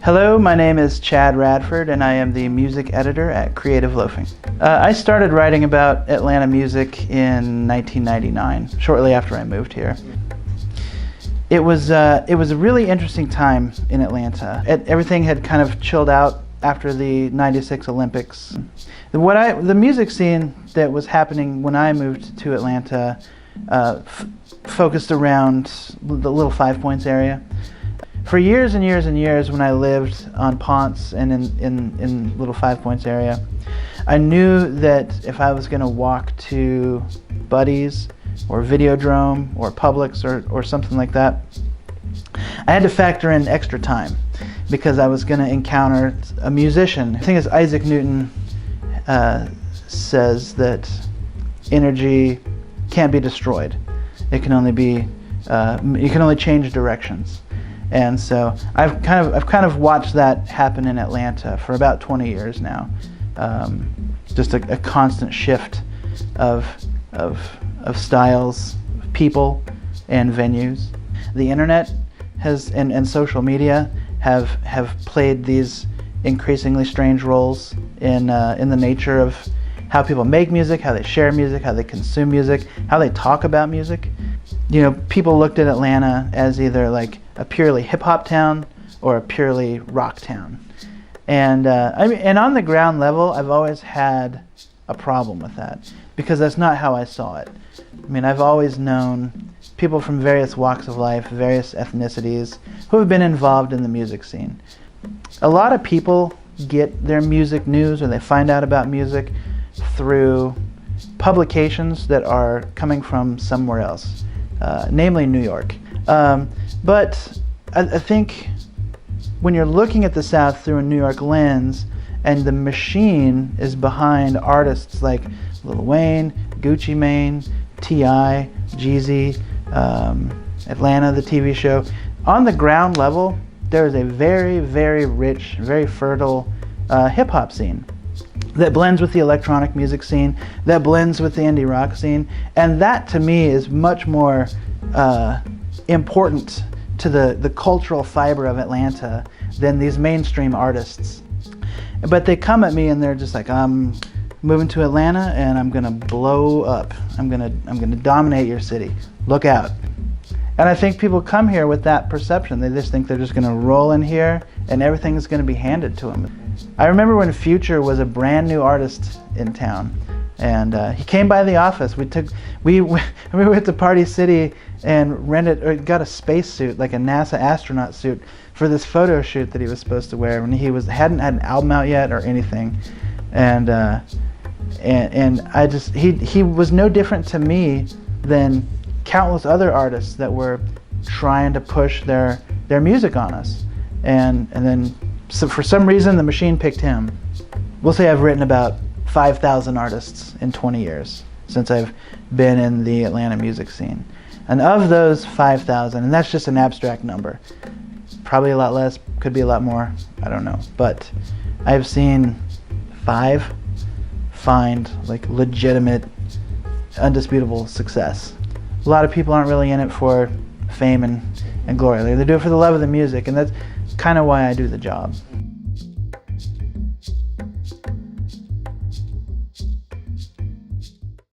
Hello, my name is Chad Radford and I am the music editor at Creative Loafing. I started writing about Atlanta music in 1999, shortly after I moved here. It was a really interesting time in Atlanta. Everything had kind of chilled out after the '96 Olympics. The music scene that was happening when I moved to Atlanta focused around the Little Five Points area. For years and years and years, when I lived on Ponce and in Little Five Points area, I knew that if I was going to walk to Buddy's or Videodrome or Publix or something like that, I had to factor in extra time because I was going to encounter a musician. I think it's Isaac Newton says that energy can't be destroyed. It can only be you can only change directions. And so I've kind of watched that happen in Atlanta for about 20 years now. Just a constant shift of styles, people, and venues. The internet has and social media have played these increasingly strange roles in the nature of how people make music, how they share music, how they consume music, how they talk about music. You know, people looked at Atlanta as either like a purely hip-hop town or a purely rock town. And and on the ground level, I've always had a problem with that because that's not how I saw it. I mean, I've always known people from various walks of life, various ethnicities, who have been involved in the music scene. A lot of people get their music news or they find out about music through publications that are coming from somewhere else, namely New York. But I think when you're looking at the South through a New York lens and the machine is behind artists like Lil Wayne, Gucci Mane, T.I., Jeezy, Atlanta, the TV show, on the ground level, there is a very, very rich, very fertile hip-hop scene that blends with the electronic music scene, that blends with the indie rock scene, and that to me is much more important to the cultural fiber of Atlanta than these mainstream artists. But they come at me and they're just like, I'm moving to Atlanta and I'm gonna blow up. I'm gonna dominate your city. Look out. And I think people come here with that perception. They just think they're just gonna roll in here and everything is gonna be handed to them. I remember when Future was a brand new artist in town, and he came by the office. We went to Party City and got a spacesuit, like a NASA astronaut suit, for this photo shoot that he was supposed to wear when he hadn't had an album out yet or anything, and he was no different to me than countless other artists that were trying to push their music on us, and then so for some reason the machine picked him. We'll say I've written about 5,000 artists in 20 years since I've been in the Atlanta music scene. And of those 5,000, and that's just an abstract number, probably a lot less, could be a lot more, I don't know. But I've seen 5 find like legitimate, undisputable success. A lot of people aren't really in it for fame and glory. They do it for the love of the music, and that's kind of why I do the job.